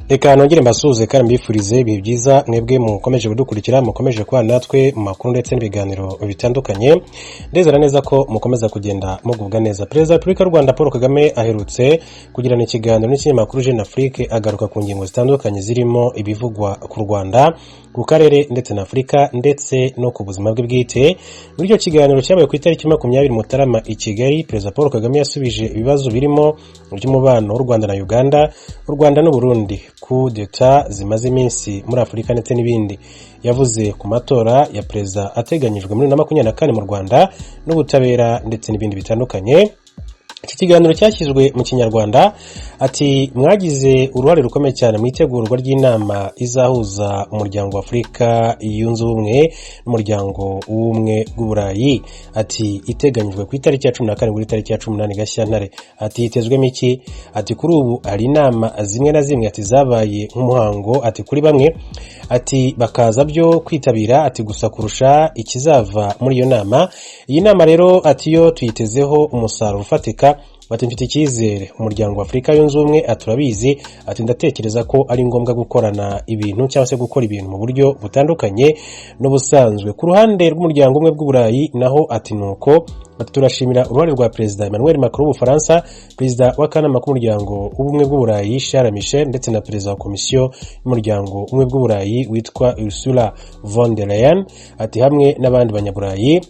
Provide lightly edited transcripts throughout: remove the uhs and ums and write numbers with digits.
Reka nongere mbasuhuze kandi mbifurize ibihe byiza mwebwe mukomeje kudukurikira, mukomeje kuba natwe mu makuru ndetse n'ibiganiro bitandukanye. Ndezera neza ko mukomeza kugenda mugubwa neza. Perezida wa Repubulika y'u Rwanda Paul Kagame aherutse kugirana ikiganiro n'ikinyamakuru Jeune Afrique, agaruka ku ngingo zitandukanye zirimo ibivugwa ku Rwanda, ku karere ndetse na Afurika ndetse no ku buzima bwe bwite. Muri icyo kiganiro cyabaye ku itariki 20 Mutarama i Kigali, Perezida Paul Kagame yasubije ibibazo birimo by'umubano w'u Rwanda na Uganda, u Rwanda n'u Burundi, coup d'etat zimaze iminsi muri Afurika ndetse n'ibindi. Yavuze ku matora ya perezida ateganyijwe muri 2024 mu Rwanda n'ubutabera ndetse n'ibindi bitandukanye. Iki kiganiro cyashyizwe mu Kinyarwanda. Ati mwagize uruhare rukomeye cyane mu itegurwa ry'inama izahuza umuryango wa Afurika yunze ubumwe n'umuryango w'ubumwe bw'Uburayi. Ati iteganyijwe ku itariki ya 14 kuri itariki ya 18 Gashyantare. Ati hitezwemo iki? Ati kuri ubu hari inama zimwe na zimwe ati zabaye nk'umuhango, ati kuri bamwe ati bakaza byo kwitabira, ati gusa kurusha ikizava muri iyo nama. Iyi nama rero ati yo tuyitezeho umusaruro ufatika. Ati mfite icyizere umuryango wa Afurika yunze ubumwe, aturabizi, ati ndatekereza ko ari ngombwa gukorana ibintu cyangwa se gukora ibintu mu buryo butandukanye n'ubusanzwe. Ku ruhande rw'umuryango umwe bw'Uburayi naho ati nuko, ati turashimira uruhare rwa Perezida Emmanuel Macron w'Ubufaransa, Perezida w'akanama k'umuryango w'ubumwe bw'Uburayi Charles Michel ndetse na Perezida wa Komisiyo y'umuryango umwe bw'Uburayi witwa Ursula von der Leyen, ati hamwe n'abandi banyaburayi.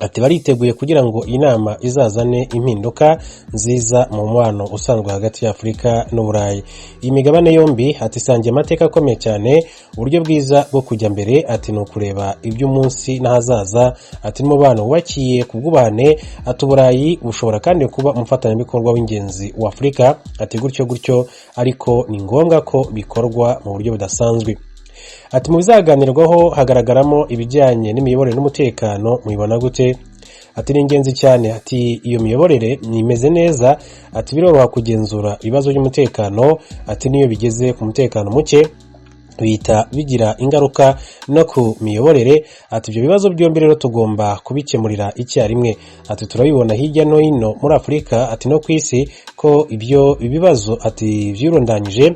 Ati bariteguye kugira ngo inama izazane impinduka nziza mu mubano usanzwe hagati ya Afurika n'Uburayi. Iyi migabane yombi ati isangiye amateka akomeye cyane, uburyo bwiza bwo kujya mbere ati no kureba iby'umunsi n'ahazaza. Ati n'umubano wakiye ku bwubahane, ati Uburayi bushobora kandi kuba umufatanyabikorwa w'ingenzi wa Afurika. Ati gutyo ariko ni ngombwa ko bikorwa mu buryo budasanzwe. Ati mu bizaganirwaho hagaragaramo ibijyanye n'imiyoborere n'umutekano, mubibona gute? Ati ni ingenzi cyane, ati iyo miyoborere nimeze neza, ati biroroha kugenzura ibibazo by'umutekano, ati niyo bigeze ku mutekano muke bihita bigira ingaruka no ku miyoborere. Ati ibyo bibazo byombi rero tugomba kubikemurira icyarimwe. Ati turabibona hirya no hino muri Afurika ati no ku isi ko ibyo bibazo ati byirundanyije,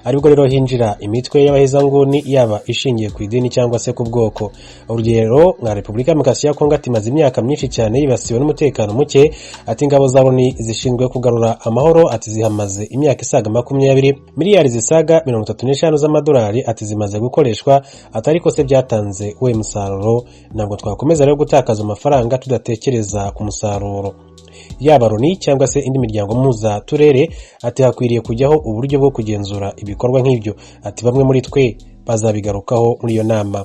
aribwo rero hinjira imitwe y'abahezanguni yaba ishingiye ku idini cyangwa se ku bwoko. Urugero nka Repubulika ya Kongo ati maze imyaka myinshi cyane yibasiwe n'umutekano muke, ati ingabo za Loni zishinzwe kugarura amahoro ati zihamaze imyaka isaga 20, miliyari zisaga 35 z'amadolari ati zimaze gukoreshwa, atariko se byatanze we musaruro. Ntabwo twakomeza rero gutakaza amafaranga tudatekereza ku musaruro. Yaba Loni cyangwa se indi miryango mpuza turere ati hakwiriye kujyaho uburyo bwo kugenzura ibikorwa nk'ibyo. Ati bamwe muri twe bazabigarukaho muri iyo nama.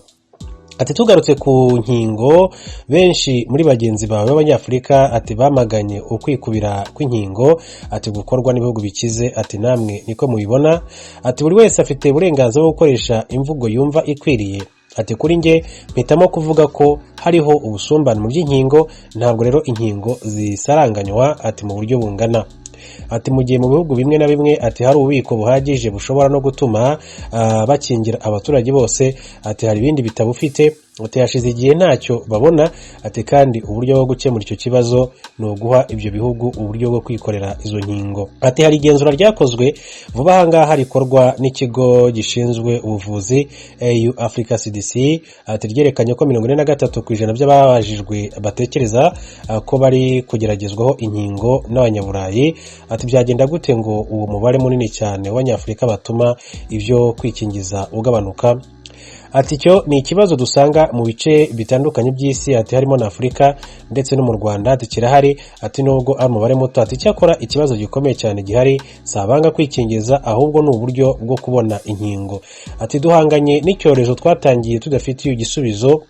Ati tugarutse ku nkingo, benshi muri bagenzi bawe b'Abanyafurika ati bamaganye ukwikubira kw'inkingo ati gukorwa n'ibihugu bikize. Ati namwe niko mubibona? Ati buri wese afite uburenganzira bwo gukoresha imvugo yumva ikwiriye. Ati kuri nge mpitamo kuvuga ko hariho ubusumbane mu by'inkingo, ntabwo rero inkingo zisaranganywa ati mu buryo bungana. Ati mu gihe mu bihugu bimwe na bimwe ati hari ububiko buhagije bushobora no gutuma bakingira abaturage bose, ati hari ibindi bitabufite. Ati hashize igihe ntacyo babona. Ati kandi uburyo bwo gukemura icyo kibazo ni uguha ibyo bihugu uburyo bwo kwikorera izo nkingo. Ati hari igenzura ryakozwe vuba aha ngaha rikorwa n'ikigo gishinzwe ubuvuzi EU Africa CDC, ati ryerekanye ko 43% by'ababajijwe batekereza ko bari kugeragezwaho inkingo n'abanyaburayi. Ati byagenda gute ngo uwo mubare munini cyane w'Abanyafurika batuma ibyo kwikingiza ugabanuka? Ati cyo ni ikibazo dusanga mu bice bitandukanye by'isi, ati harimo na Afurika ndetse no mu Rwanda ati kirahari. Ati nubwo ari umubare muto, ati cyakora ikibazo gikomeye cyane gihari sabanga kwikingiza, ahubwo ni uburyo bwo kubona inkingo. Ati duhanganye n'icyorezo twatangiye tudafitiye igisubizo,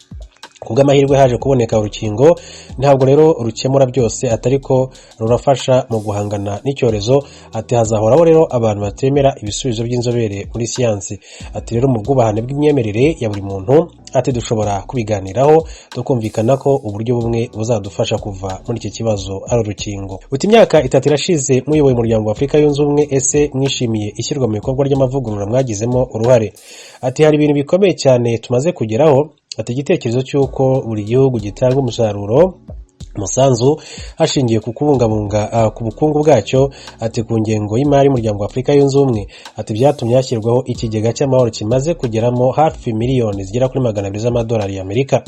kubw'amahirwe haje kuboneka urukingo. Ntabwo rero rukemura byose, atariko rurafasha mu guhangana n'icyorezo. Ati hazahoraho rero abantu batemera ibisubizo by'inzobere muri siyansi. Ati rero mu bwubahane bw'imyemerere ya buri muntu ati dushobora kubiganiraho tukumvikana ko uburyo bumwe buzadufasha kuva muri iki kibazo ari urukingo. Uti imyaka 3 irashize muyoboye umuryango wa Afurika yunze ubumwe, ese mwishimiye ishyirwa mu bikorwa ry'amavugurura mwagizemo uruhare? Ati hari ibintu bikomeye cyane tumaze kugeraho. Ati igitekerezo cy'uko buri gihugu gitanga umusaruro umusanzu hashingiye ku kubungabunga ku bukungu bwacyo ati ku ngengo y'imari y'umuryango wa Afurika yunze ubumwe ati byatumye hashyirwaho ikigega cy'amahoro kimaze kugeramo hafi miliyoni zigera kuri 200 z'amadolari y'Amerika.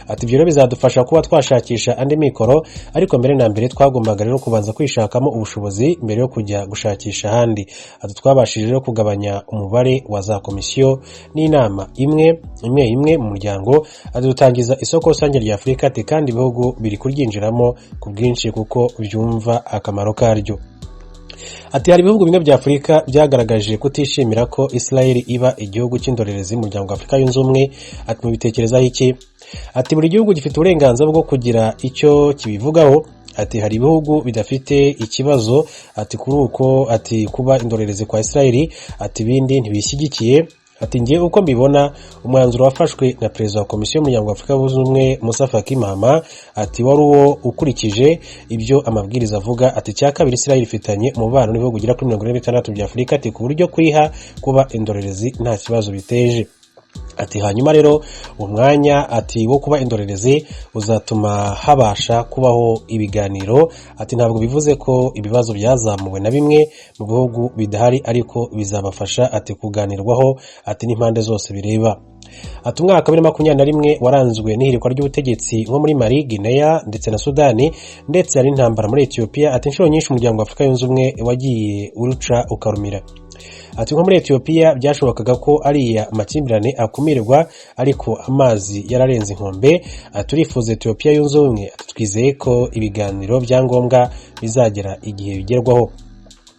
Ati ibyo bizadufasha kuba twashakisha andi mikoro, ariko mbere na mbere twagombaga rero kubanza kwishakamo ubushobozi mbere yo kujya gushakisha ahandi. Ati twabashije rero kugabanya umubare wa za komisiyo n'inama imwe mu muryango, ati dutangiza isoko rusange rya Afurika, ati kandi ibihugu biri kuryinjiramo ku bwinshi kuko byumva akamaro karyo. Ati hari ibihugu bimwe bya Afurika byagaragaje kutishimira ko Israel iba igihugu cy'indorerezi mu muryango wa Afurika yunze ubumwe. Ati mubitekerezaho iki? Ati buri gihugu gifite uburenganzira bwo kugira icyo kibivugaho. Ati hari ibihugu bidafite ikibazo ati kuri uko ati kuba indorerezi kwa Israel, ati bindi ntibishyigikiye. Ati ngiye uko mbibona umwanzuro wafashwe na perezida wa komisiyo y'umuryango wa Afurika yunze ubumwe Musa Faki Mahamat ati wari uwo ukurikije ibyo amabwiriza avuga. Ati cya kabiri Israel ifitanye umubano n'ibihugu ugera kuri 46 bya Afurika, ati ku buryo kuyiha kuba indorerezi nta kibazo biteje. Ati hanyuma rero umwanya ati wo kuba indorerezi uzatuma habasha kubaho ibiganiro. Ati ntabwo bivuze ko ibibazo byazamuwe na bimwe mu bihugu bidahari, ariko bizabafasha ati kuganirwaho ati n'impande zose bireba. Ati umwaka 2021 waranzwe n'ihirikwa ry'ubutegetsi nko muri Mali, Guinea ndetse na Sudani, ndetse hari intambara muri Ethiopia. Ati inshuro nyinshi umuryango wa Afurika yunze ubumwe wagiye uruca ukarumira. Ati nko muri Ethiopia byashobokaga ko ariya amakimbirane akumirwa, ariko amazi yararenze inkombe. Turifuza Ethiopia yunze ubumwe, twizeye ko ibiganiro byangombwa bizagera igihe bigerwaho.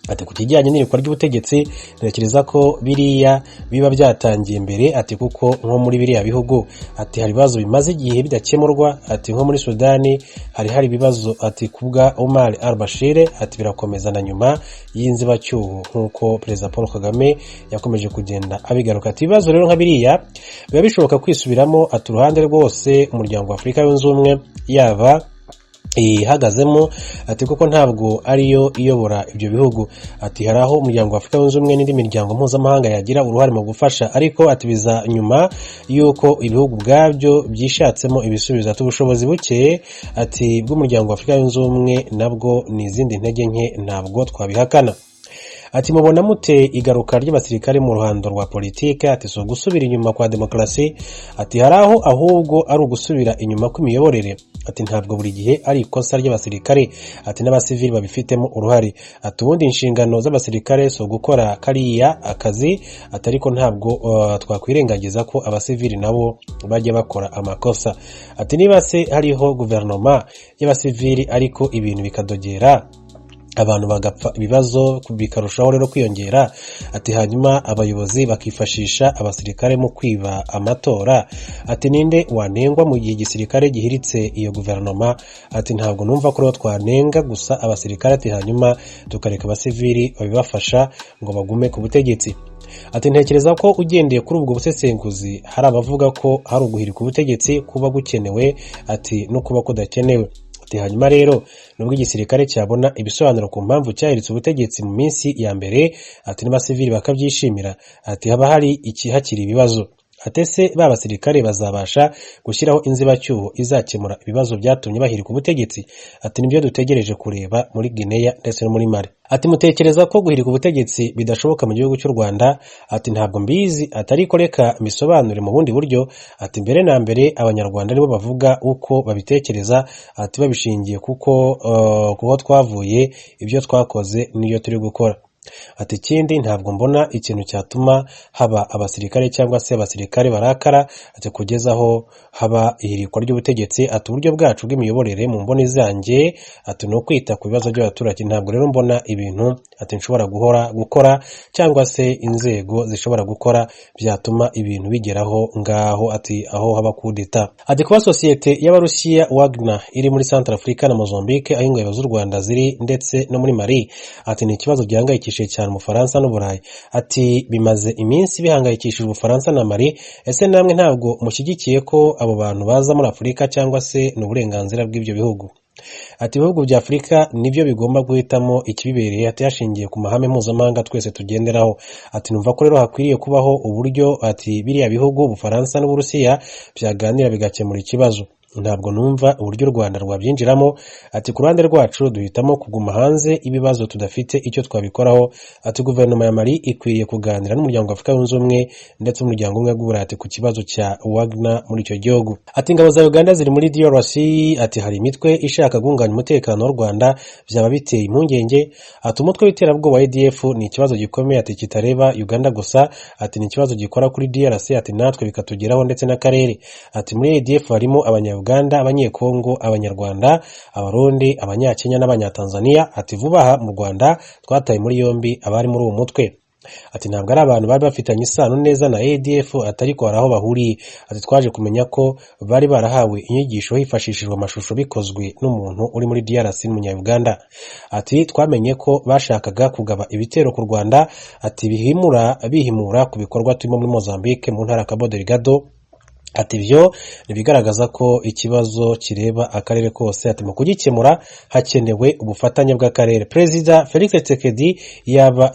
Ati ku kijyanye n'irikwa ry'ubutegetsi ntekereza ko biriya biba byatangiye mbere, ati kuko nko muri biriya bihugu ati hari ibibazo bimaze igihe bidakemurwa. Ati nko muri Sudani hari ibibazo ati kubwa Omar al-Bashir, ati birakomeza na nyuma y'inzibacyuho nk'uko Perezida Paul Kagame yakomeje kugenda abigaruka. Ati ibibazo rero nka biriya biba bishoboka kwisubiramo. Ati uruhande rwose umuryango wa Afurika yunze ubumwe yaba ihagazemo, ati kuko ntabwo ariyo iyobora ibyo bihugu. Ati hari aho umuryango wa Afurika yunze ubumwe n'indi miryango mpuzamahanga yagira uruhare mu gufasha, ariko ati biza nyuma yuko ibihugu bwabyo byishatsemo ibisubizo. Ati ubushobozi buke ati bw'umuryango wa Afurika yunze ubumwe nabwo ni izindi ntege nke, ntabwo twabihakana. Ati mubona mute igaruka ry'abasirikare mu ruhando rwa politike? Ati so gusubira inyuma kwa demokrasi, ati hari aho ahubwo ari ugusubira inyuma kw'imiyoborere. Ati ntabwo buri gihe ari ikosa ry'abasirikare, ati n'abasivili babifitemo uruhare. Ati ubundi inshingano z'abasirikare so gukora kariya akazi, ati ariko ntabwo twakwirengagiza ko abasivili nabo bajya bakora amakosa. Ati niba se hariho guverinoma y'abasivili ariko ibintu bikadogera abantu bagapfa, ibibazo bikarushaho rero kwiyongera. Ati hanyuma abayobozi bakifashisha abasirikare mu kwiba amatora. Ati ninde wanengwa mu gihe igisirikare gihiritse iyo guverinoma? Ati ntabwo numva ko rero twanenga gusa abasirikare, ati hanyuma tukareka abasivili babibafasha ngo bagume ku butegetsi. Ati ntekereza ko ugendeye kuri ubwo busesenguzi hari abavuga ko hari uguhirika ubutegetsi kuba gukenewe, ati no kuba kudakenewe. Ati hanyuma rero nubwo igisirikare cyabona ibisobanuro ku mpamvu cyahiritse ubutegetsi mu minsi ya mbere, ati n'abasivili bakabyishimira, ati haba hari hakiri ibibazo. Ati se ba basirikare bazabasha gushyiraho inzibacyuho izakemura ibibazo byatumye bahirika ubutegetsi? Ati nibyo dutegereje kureba muri Guinea ndetse no muri Mali. Ati mutekereza ko guhirika ubutegetsi bidashoboka mu gihugu cy'u Rwanda? Ati ntabwo mbizi, ati ariko reka misobanure mu bundi buryo. Ati mbere na mbere abanyarwanda nibo bavuga uko babitekereza, ati babishingiye kuko twavuye, ibyo twakoze niyo turi gukora. Ati ikindi ntabwo mbona ikintu cyatuma haba abasirikare cyangwa se abasirikare barakara, ati kugeza aho haba ihirikwa ry'ubutegetsi. Ati uburyo bwacu bw'imiyoborere mu mboni zanjye ati no kwita ku bibazo by'abaturage. Ntabwo rero mbona ibintu ati nshobora gukora cyangwa se inzego zishobora gukora byatuma ibintu bigeraho ngaho, ati aho haba kudeta. Ati kuba sosiyete y'Abarusiya Wagner iri muri Central Africa na Mozambique aho ingabo z'u Rwanda ziri ndetse no muri Mali, ati ni ikibazo gihangayikishije cyane Ubufaransa n'Uburayi. Ati bimaze iminsi bihangayikishije Ubufaransa na Mali. Ese namwe ntabwo mushyigikiye ko abo bantu baza muri Afurika cyangwa se n'uburenganzira bw'ibyo bihugu? Ati ibihugu bya Afurika nibyo bigomba guhitamo ikibibereye, ati yashingiye ku mahame mpuzamahanga twese tugenderaho. Ati numva ko rero hakwiriye kubaho uburyo ati biriya bihugu Ubufaransa n'Uburusiya byaganira bigakemura ikibazo. ntabwo numva uburyo u Rwanda rwabyinjiramo. Ati ku ruhande rwacu duhitamo kuguma hanze ibibazo tudafite icyo twabikoraho. Ati guverinoma ya Mali ikwiriye kuganira n'umuryango wa Afurika yunze ubumwe ndetse n'umuryango umwe w'Uburayi ku kibazo cya Wagner muri icyo gihugu. Ati ingabo za Uganda ziri muri DRC. Ati hari imitwe ishaka guhungabanya umutekano w'u Rwanda, byaba biteye impungenge. Ati umutwe w'iterabwoba wa ADF ni ikibazo gikomeye, ati kitareba Uganda gusa, ati ni ikibazo gikora kuri DRC, ati natwe bikatugeraho ndetse n'akarere. Ati muri ADF harimo Abanya-Uganda, Abanyekongo, Abanyarwanda, Abarundi, Abanyakenya n'Abanyatanzania. Ati vuba aha mu Rwanda twataye muri yombi abari muri uwo mutwe. Ati ntabwo ari abantu bari bafitanye isano neza na ADF, atari ko hari aho bahuriye. Ati twaje kumenya ko bari barahawe inyigisho hifashishijwe amashusho bikozwe n'umuntu uri muri DRC n'umunya-Uganda. Ati twamenye ko bashakaga kugaba ibitero ku Rwanda. Ati bihimura ku bikorwa turimo muri Mozambique mu ntara Cabo Delgado. Ati ibyo nibigaragaza ko ikibazo kireba akarere kose. Ati mu kugikemura hakenewe ubufatanye bw'akarere. Perezida Felix Tshisekedi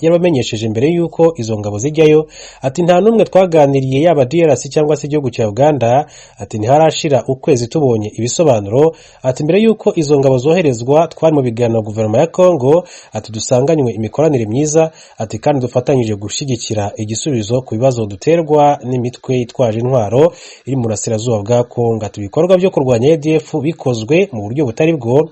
yabamenyesheje mbere yuko izo ngabo zijyayo. Ati nta numwe twaganiriye yaba DRC cyangwa se igihugu cya Uganda. Ati ntiharashira ukwezi tubonye ibisobanuro. Ati mbere yuko izo ngabo zoherezwa twari mu biganiro guverinoma ya Congo. Ati dusanganywe imikoranire myiza. Ati kandi dufatanyije gushyigikira igisubizo ku bibazo duterwa n'imitwe yitwaje intwaro iri mu burasirazuba bwa Kongo. Ati ibikorwa byo kurwanya ADF bikozwe mu buryo butari bwo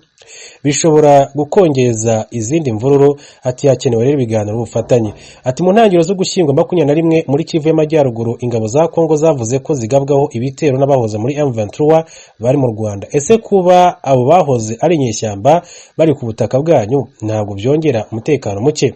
bishobora gukongeza izindi mvururu. Ati hakenewe rero ibiganiro ubufatanye. Ati mu ntangiriro zo gushyingo 21 muri Kivu y'Amajyaruguru ingabo za Kongo zavuze ko zigabwaho ibitero n'abahoze muri M23 bari mu Rwanda. Ese kuba abo bahoze ari inyeshyamba bari ku butaka bwanyu ntabwo byongera umutekano muke?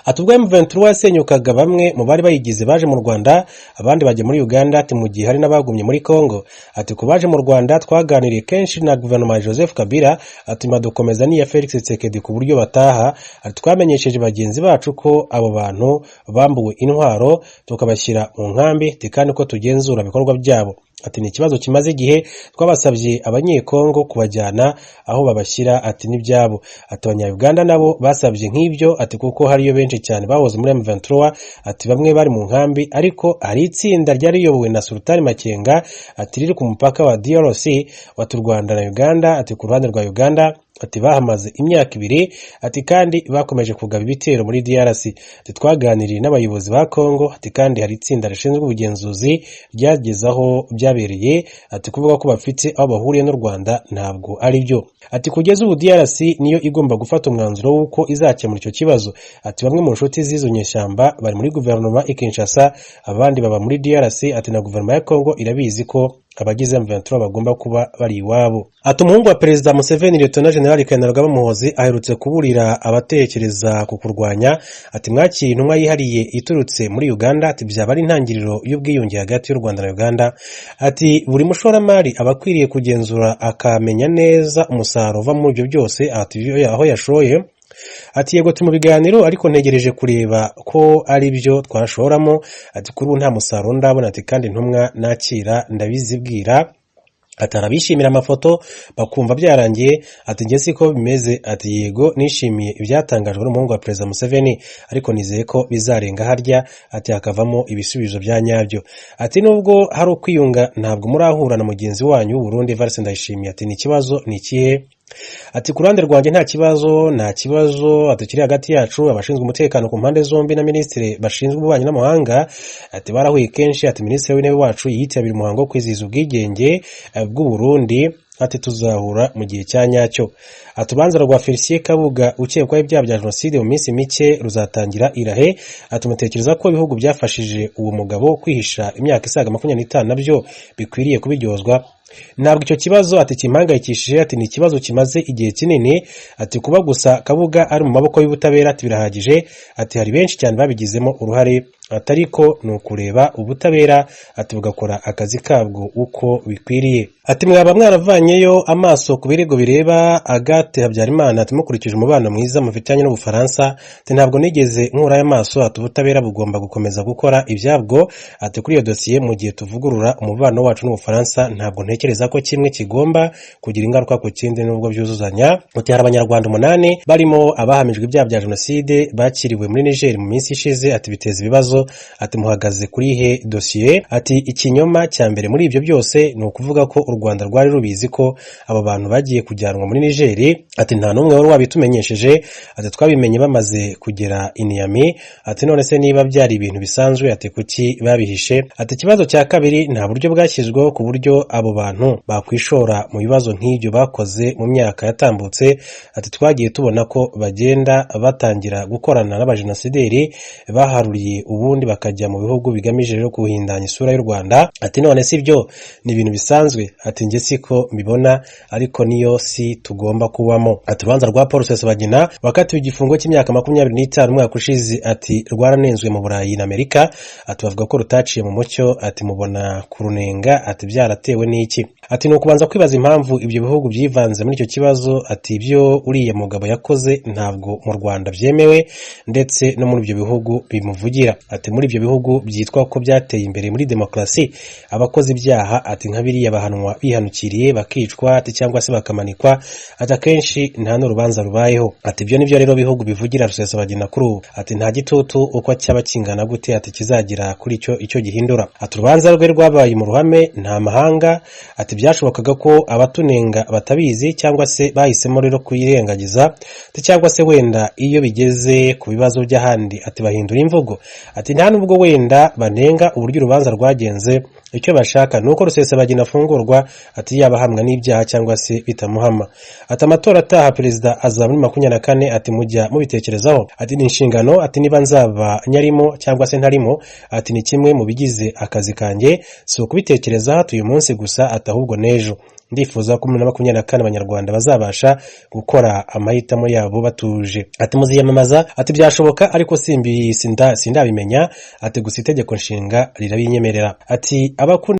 Ati ubwo M23 yasenyukaga bamwe mu bari bayigize baje mu Rwanda, abandi bajya muri Uganda. Ati mu gihe hari n'abagumye muri Congo. Ati ku baje mu Rwanda twaganiriye kenshi na guverinoma ya Joseph Kabila. Ati madukomeza n'iya Felix Tshisekedi ku buryo bataha. Ati twamenyesheje bagenzi bacu ko abo bantu bambuwe intwaro tukabashyira mu nkambi, kandi ko tugenzura ibikorwa byabo. Ati ni ikibazo kimaze igihe, twabasabye Abanyekongo kubajyana aho babashyira. Ati n'ibyabo. Ati Abanya-Uganda nabo basabye nk'ibyo. Ati kuko hariyo benshi cyane bahoze muri M23. Ati bamwe bari mu nkambi, ariko hari itsinda ryari riyobowe na Sultan Makenga. Ati riri ku mupaka wa DRC watu Rwanda na Uganda. Ati ku ruhande rwa Uganda ati bahamaze imyaka 2. Ati kandi bakomeje kugaba ibitero muri DRC. Ati twaganiriye n'abayobozi ba Congo. Ati kandi hari itsinda rishinzwe ubugenzuzi ryagezaho byabereye. Ati kuvuga ko bafite aho bahuriye n'u Rwanda ntabwo ari byo. Ati kugeza ubu DRC niyo igomba gufata umwanzuro w'uko izakemura icyo kibazo. Ati bamwe mu nshuti z'izo nyeshyamba bari muri guverinoma i Kinshasa, abandi baba muri DRC. Ati na guverinoma ya Congo irabizi ko abagize M23 bagomba kuba bari iwabo. Ati umuhungu wa Perezida Museveni Lieutenant General Kainerugaba Muhoozi aherutse kuburira abatekereza ku kurwanya. Ati mwakiriye intumwa yihariye iturutse muri Uganda. Ati byaba ari intangiriro y'ubwiyunge hagati y'u Rwanda na Uganda. Ati buri mushoramari abakwiriye kugenzura akamenya neza umusaruro uva mu byo byose. Ati aho yashoye. Ati yego turi mu biganiro, ariko ntegereje kureba ko ari byo twashoramo. Ati kuri ubu nta musaruro ndabona. Ati kandi intumwa nakira ndabizibwira. Ati arabishimira amafoto bakumva byarangiye. Ati nge siko bimeze. Ati yego nishimiye ibyatangajwe n'umuhungu wa Perezida Museveni, ariko nizeye ko bizarenga harya. Ati hakavamo ibisubizo bya nyabyo. Ati nubwo hari ukwiyunga ntabwo murahura na mugenzi wanyu w'u Burundi Evariste Ndayishimiye. Ati ni ikibazo ni ikihe? Ati ku ruhande rwanjye nta kibazo. Ati kiri hagati yacu abashinzwe umutekano ku mpande zombi na minisitiri bashinzwe ububanyi n'amahanga. Ati barahuye kenshi. Ati minisitiri w'intebe wacu yitabira umuhango wo kwizihiza ubwigenge bw'u Burundi. Ati tuzahura mu gihe cya nyacyo. Ati urubanza rwa Felicien Kabuga ukekwaho ibyaha bya jenoside mu minsi mike ruzatangira irahe. Ati mutekereza ko ibihugu byafashije uwo mugabo kwihisha imyaka isaga 25 nabyo bikwiriye kubiryozwa? Ntabwo icyo kibazo ati kimpangayikishije. Ati ni ikibazo kimaze igihe kinini. Ati kuba gusa Kabuga ari mu maboko y'ubutabera ati birahagije. Ati hari benshi cyane babigizemo uruhare. Atariko ni ukureba ubutabera ati bugakora akazi kabwo uko bikwiriye. Ati mwaba mwaravanyeyo amaso ku birego bireba Agathe Habyarimana. Ati mukurikije umubano mwiza mufitanye n'Ubufaransa. Ati ntabwo nigeze nkura y'amaso. Ati ubutabera bugomba gukomeza gukora ibyabwo. Ati kuri iyo dosiye mu gihe tuvugurura umubano wacu n'Ubufaransa ntabwo ntekereza ko kimwe kigomba kugira ingaruka ku kindi nubwo byuzuzanya. Ati hari abanyarwanda 8 barimo abahamijwe ibyaha bya jenoside bakiriwe muri Niger mu minsi ishize, ati biteza ibibazo, ati muhagaze kuri ihe dossier. Ati ikinyoma cya mbere muri ibyo byose ni ukuvuga ko u Rwanda rwari rubizi ko abo bantu bagiye kujyanwa muri Niger. Ati nta numwe wari wabitumenyesheje, ati twabimenye bamaze kugera i Niamey. Ati none se niba byari ibintu bisanzwe, ati kuki babihishe? Ati ikibazo cya kabiri, nta buryo bwashyizweho ku buryo abo bantu bakwishora mu bibazo nk'ibyo bakoze mu myaka yatambutse. Ati twagiye tubona ko bagenda batangira gukorana n'abajenosideri baharuriye ubundi bakajya mu bihugu bigamije rero guhindanya isura y'u Rwanda. Ati none si byo ni ibintu bisanzwe? Ati nge siko mbibona, ariko niyo si tugomba kubamo. Ati urubanza rwa Paul Rusesabagina wakatiwe igifungo cy'imyaka 25 umwaka ushize, ati rwaranenzwe mu Burayi na Amerika. Ati bavuga ko rutaciye mu mucyo, ati mubona kurunenga, ati byaratewe n'iki? Ati ni ukubanza kwibaza impamvu ibyo bihugu byivanze muri icyo kibazo. Ati ibyo uriya mugabo yakoze ntabwo mu Rwanda byemewe ndetse no muri ibyo bihugu bimuvugira. Ati muri ibyo bihugu byitwa ko byateye imbere muri demokarasi, abakoze ibyaha ati nka biriya bahanwa bihanukiriye bakicwa, ati cyangwa se bakamanikwa, ati akenshi nta n'urubanza rubayeho. Ati ibyo nibyo rero bihugu bivugira Rusesabagina kuri ubu. Ati nta gitutu uko cyaba kingana gute, ati kizagira kuri icyo gihindura. Ati urubanza rwe rwabaye mu ruhame nta mahanga. Ati byashobokaga ko abatunenga batabizi cyangwa se bahisemo rero kuyirengagiza, ati cyangwa se wenda iyo bigeze ku bibazo by'ahandi ati bahindura imvugo. Ati nta nubwo wenda banenga uburyo urubanza rwagenze, icyo bashaka nuko Rusesabagina afungurwa, ati yabahamwa n'ibyaha cyangwa se bitamuhama. Ati amatora ataha perezida azaba muri 24, ati mujya mubitekerezaho. Ati ni inshingano, ati niba nzaba nyarimo cyangwa se ntarimo, ati ni kimwe mu bigize akazi kanjye, si ukubitekereza hatu uyu munsi gusa, ati ahubwo n'ejo. Ndifuza ko 2024 abanyarwanda bazabasha gukora amahitamo yabo batuje. Ati muziyamamaza, ati byashoboka ariko sindabimenya, ati gusa itegeko nshinga rirabinyemerera. Ati abakunda